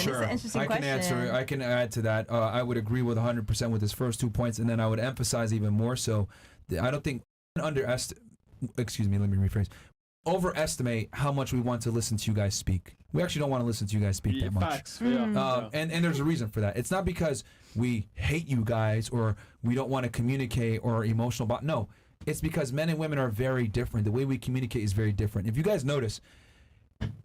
Sure. It's an interesting question. Answer. I can add to that. I would agree with 100% with his first 2 points, and then I would emphasize even more so. I don't think excuse me, let me rephrase. Overestimate how much we want to listen to you guys speak. We actually don't want to listen to you guys speak that much. Facts. Yeah. And there's a reason for that. It's not because we hate you guys or we don't want to communicate or emotional about. No, it's because men and women are very different. The way we communicate is very different. If you guys notice,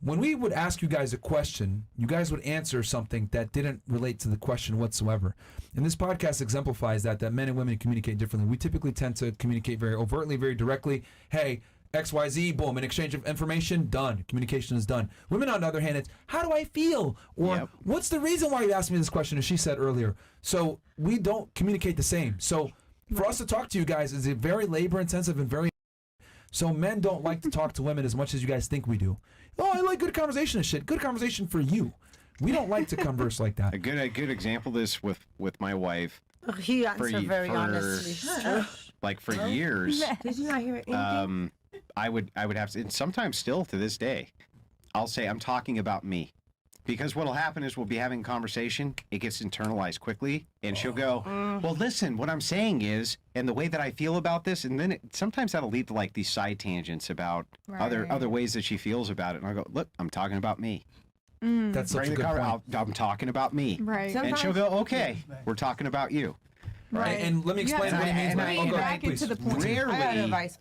when we would ask you guys a question, you guys would answer something that didn't relate to the question whatsoever. And this podcast exemplifies that men and women communicate differently. We typically tend to communicate very overtly, very directly. Hey, XYZ, boom, an exchange of information, done. Communication is done. Women, on the other hand, it's how do I feel? Or what's the reason why you asked me this question, as she said earlier. So we don't communicate the same. So for us to talk to you guys is very labor intensive and very. So men don't like to talk to women as much as you guys think we do. Oh, I like good conversation and shit. Good conversation for you. We don't like to converse like that. A good example of this with my wife. He answered very honestly. Like for years. Did you not hear anything? I would have to, and sometimes still to this day, I'll say I'm talking about me. Because what'll happen is we'll be having a conversation, it gets internalized quickly, and she'll go, well, listen, what I'm saying is, and the way that I feel about this, and then sometimes that'll lead to like these side tangents about other ways that she feels about it. And I'll go, look, I'm talking about me. That's such a good point. I'm talking about me. Right. And she'll go, okay, we're talking about you. Right. And let me explain what he means by back into the point.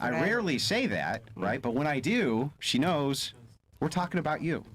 I rarely say that, right? But when I do, she knows we're talking about you.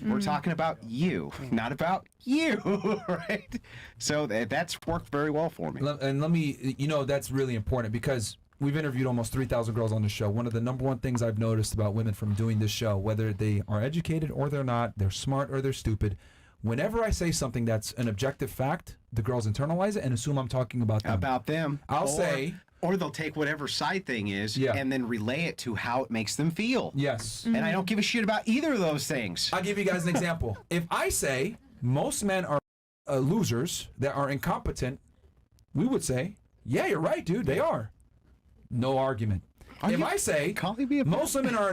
We're talking about you, not about you, right? So that's worked very well for me. And let me, that's really important because we've interviewed almost 3,000 girls on the show. One of the number one things I've noticed about women from doing this show, whether they are educated or they're not, they're smart or they're stupid, whenever I say something that's an objective fact, the girls internalize it and assume I'm talking about them. I'll say... Or they'll take whatever side thing is and then relay it to how it makes them feel. Yes. And I don't give a shit about either of those things. I'll give you guys an example. If I say most men are losers that are incompetent, we would say, yeah, you're right, dude, they are. No argument. If I say most women are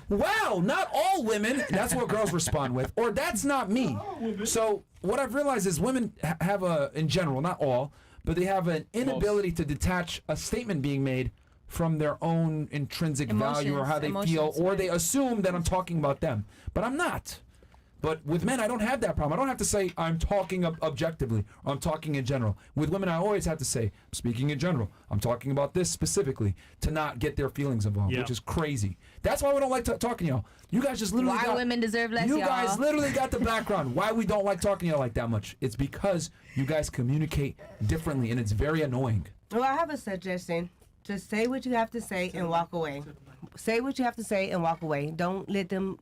wow, not all women, that's what girls respond with, or that's not me. So what I've realized is women have in general, not all, but they have an inability to detach a statement being made from their own intrinsic value or how they feel, or they assume that I'm talking about them. But I'm not. But with men, I don't have that problem. I don't have to say I'm talking objectively or I'm talking in general. With women, I always have to say, I'm speaking in general. I'm talking about this specifically to not get their feelings involved, which is crazy. That's why we don't like talking to y'all. You guys just literally Why women deserve less, You guys literally got the background. Why we don't like talking to y'all like that much. It's because you guys communicate differently, and it's very annoying. Well, I have a suggestion. Just say what you have to say and walk away. Say what you have to say and walk away. Don't let them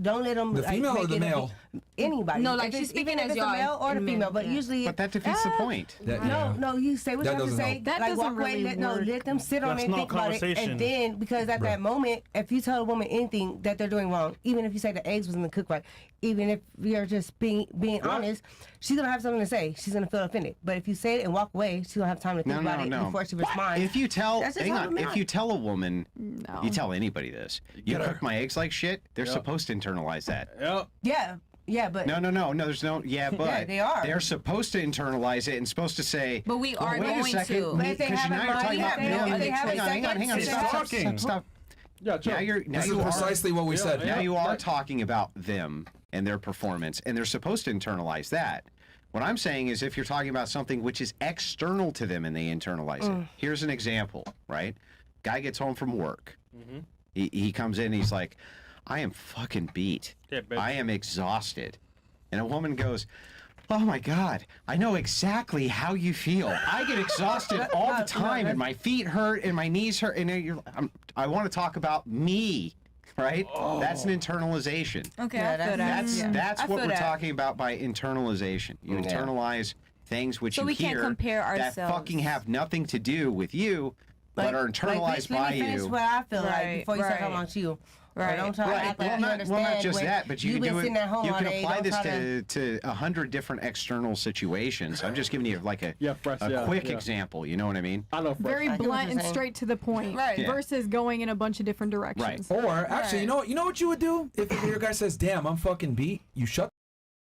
don't let them. The female or the male? Anybody. No, like she's speaking as the male or the female, but usually. But that defeats the point. No, you say what you have to say. That like doesn't walk away. really Let them sit on it and think about it, and then because at that moment, if you tell a woman anything that they're doing wrong, even if you say the eggs wasn't cooked right, even if you're just being honest, she's gonna have something to say. She's gonna feel offended. But if you say it and walk away, she don't have time to think about it before she responds. If you tell, if you tell a woman, you tell anybody this, you cook my eggs like shit, they're supposed to internalize that. Yeah, but no, there's no but they are. They're supposed to internalize it and supposed to say. But we are wait going a second, to. Because now you're talking about hang on, stop. This is precisely what we said. Now you are talking about them and their performance, and they're supposed to internalize that. What I'm saying is if you're talking about something which is external to them and they internalize it. Here's an example, right? Guy gets home from work. He comes in and he's like, I am fucking beat. I am exhausted. And a woman goes, oh my God, I know exactly how you feel. I get exhausted all the time and my feet hurt and my knees hurt. And I want to talk about me, right? That's an internalization. Okay, that's what we're talking about by internalization. You internalize things which you we hear can't compare that ourselves. fucking have nothing to do with you, but are internalized by you. Let me finish what I feel like before you start talking about you. Right. Don't try to act like you understand. Well, not just when that, but you you've can been do sitting it. at home You all can day. apply Don't this try to 100 different external situations. I'm just giving you like a quick example. You know what I mean? I know. Very blunt and straight to the point, Right. Yeah. versus going in a bunch of different directions. Right. Or actually, you know what you would do if your guy says, "Damn, I'm fucking beat." You shut.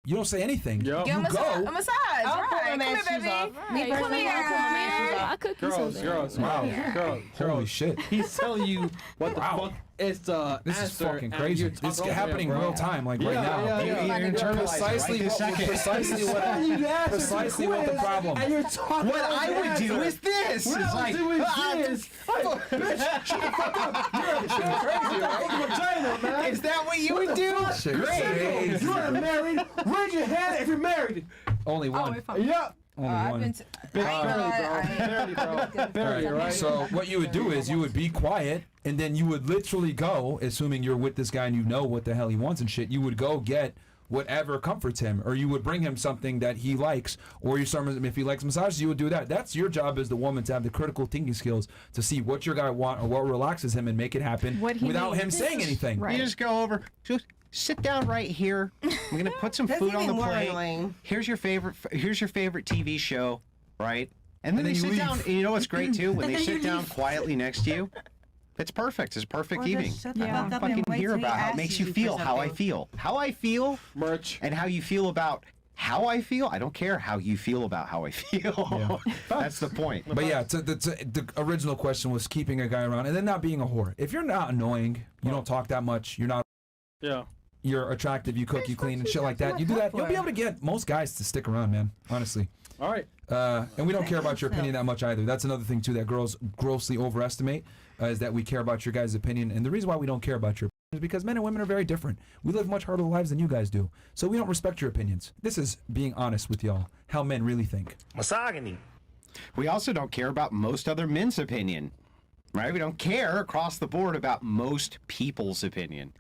You don't say anything. Yep. Give him You go. a massage. I'll pull Right. my Come man's here, shoes baby. off. Me Right. personally, Come I'll pull my man's shoes here. off. I cook you something. Girls. Wow. Holy shit. He's telling you what the Wow. fuck is the This is answer, fucking and crazy. you're This is talking over happening him, bro. real time, like right now. Yeah. You internalize Precisely right this second. Precisely what the problem. And you're talking What I would do is this. What It's I like, would do is this. Bitch, shut the fuck up. You're a vagina, man. is that what you would do? Shit, Great. crazy. You are married. Raise your hand if you're married. Only Oh, one. if I'm Yep. Only I've one. been Barely, bro. Barely, right? So what you would do is you would be quiet, and then you would literally go, assuming you're with this guy and you know what the hell he wants and shit. You would go get whatever comforts him, or you would bring him something that he likes, or you if he likes massages, you would do that. That's your job as the woman, to have the critical thinking skills to see what your guy want or what relaxes him and make it happen What he without him needs. saying anything. Right. You just go over. Just sit down right here. I'm gonna put some That's food on the even more plate. annoying. Here's your favorite TV show, right? And then And they then you sit leave. down. And you know what's great too? When they sit down quietly next to you, it's perfect. It's a perfect evening. Shut the Yeah. fuck up Fucking and wait hear till he about how it asks makes you for feel, how I something. feel. How I feel Merch. and how you feel about how I feel. I don't care how you feel about how I feel. That's the point. But yeah, the original question was keeping a guy around and then not being a whore. If you're not annoying, you don't talk that much, you're attractive, you cook, you clean, and shit like that, you do that, you'll be able to get most guys to stick around, man, honestly. All right. And we don't care about your opinion that much either. That's another thing, too, that girls grossly overestimate, is that we care about your guys' opinion. And the reason why we don't care about your opinion is because men and women are very different. We live much harder lives than you guys do. So we don't respect your opinions. This is being honest with y'all, how men really think. Misogyny. We also don't care about most other men's opinion, right? We don't care across the board about most people's opinion.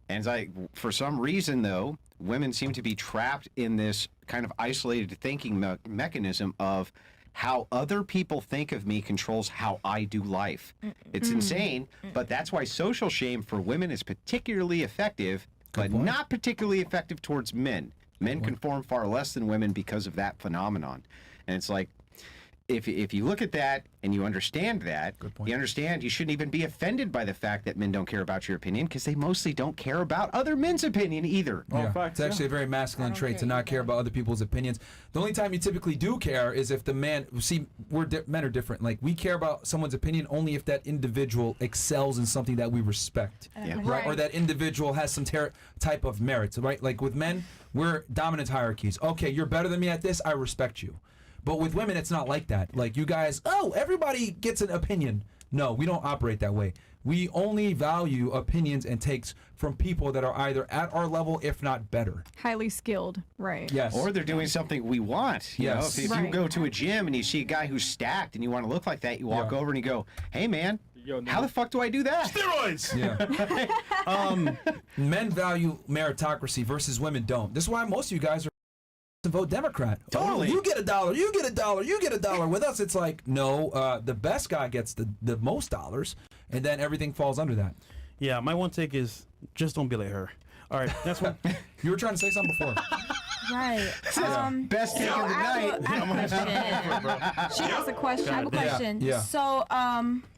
And it's like, for some reason, though, women seem to be trapped in this kind of isolated thinking mechanism of how other people think of me controls how I do life. It's insane, but that's why social shame for women is particularly effective, but not particularly effective towards men. Men conform far less than women because of that phenomenon. And it's like, if you look at that and you understand that, you understand you shouldn't even be offended by the fact that men don't care about your opinion, because they mostly don't care about other men's opinion either. Yeah, facts, it's actually a very masculine trait to not care about other people's opinions. The only time you typically do care is if the man, see, men are different. Like, we care about someone's opinion only if that individual excels in something that we respect. Right? Or that individual has some type of merit, right? Like with men, we're dominant hierarchies. Okay, you're better than me at this, I respect you. But with women, it's not like that. Like, you guys, everybody gets an opinion. No, we don't operate that way. We only value opinions and takes from people that are either at our level, if not better. highly skilled, right? Yes. Or they're doing something we want. You know, Yes. if you Right. go to a gym and you see a guy who's stacked and you want to look like that, you walk over and you go, "Hey, man, how the fuck do I do that?" Steroids. Yeah. Men value meritocracy versus women don't. This is why most of you guys are to vote Democrat. Totally. Oh, you get $1, you get $1, you get $1. With us, it's like, no, the best guy gets the most dollars, and then everything falls under that. Yeah, my one take is just don't be like her. All right, that's what. You were trying to say something before. Right. Best take of the night. She has a question. I have a question. Yeah. So,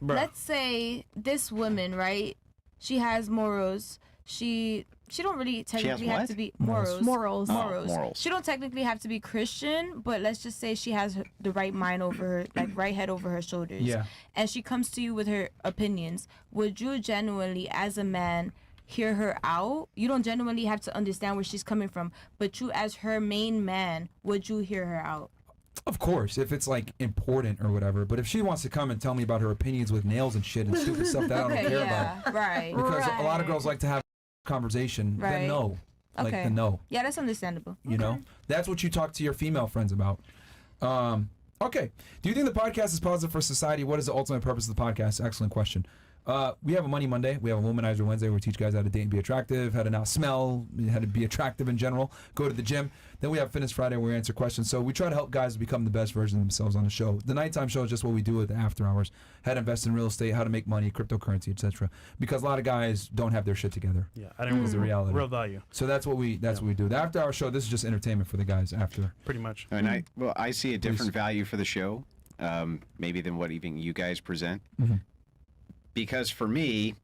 let's say this woman, right? She has morals. She don't really technically have what? to be Morals. Morals. Morals. She don't technically have to be Christian, but let's just say she has the right mind over her, like right head over her shoulders. Yeah. And she comes to you with her opinions. Would you genuinely, as a man, hear her out? You don't genuinely have to understand where she's coming from, but you, as her main man, would you hear her out? Of course, if it's like important or whatever. But if she wants to come and tell me about her opinions with nails and shit and stupid stuff that I don't care about, right. because a lot of girls like to have conversation, Right. then no. Like Okay. the no. Yeah, that's understandable. You know, that's what you talk to your female friends about. Okay. Do you think the podcast is positive for society? What is the ultimate purpose of the podcast? Excellent question. We have a Money Monday. We have a Womanizer Wednesday where we teach guys how to date and be attractive, how to not smell, how to be attractive in general, go to the gym. Then we have Fitness Friday where we answer questions. So we try to help guys become the best version of themselves on the show. The nighttime show is just what we do with the after hours. How to invest in real estate, how to make money, cryptocurrency, etc. Because a lot of guys don't have their shit together. Yeah, I didn't. Is the reality. Real value. So that's what we do. The after hour show, this is just entertainment for the guys after. Pretty much. And I see a different value for the show, maybe than what even you guys present. Mm-hmm. Because for me,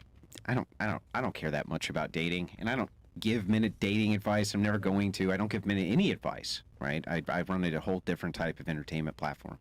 I don't care that much about dating, and I don't give men dating advice. I'm never going to. I don't give men any advice, right? I run a whole different type of entertainment platform.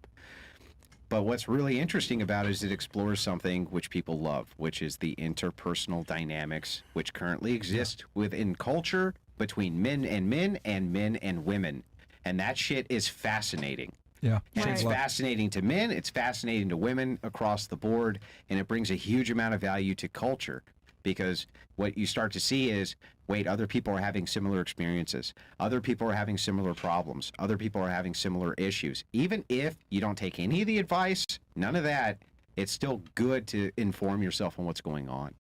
But what's really interesting about it is it explores something which people love, which is the interpersonal dynamics which currently exist within culture between men and men and women. And that shit is fascinating. Yeah. And it's Right. fascinating to men, it's fascinating to women across the board, and it brings a huge amount of value to culture, because what you start to see is, wait, other people are having similar experiences. Other people are having similar problems. Other people are having similar issues. Even if you don't take any of the advice, none of that, it's still good to inform yourself on what's going on.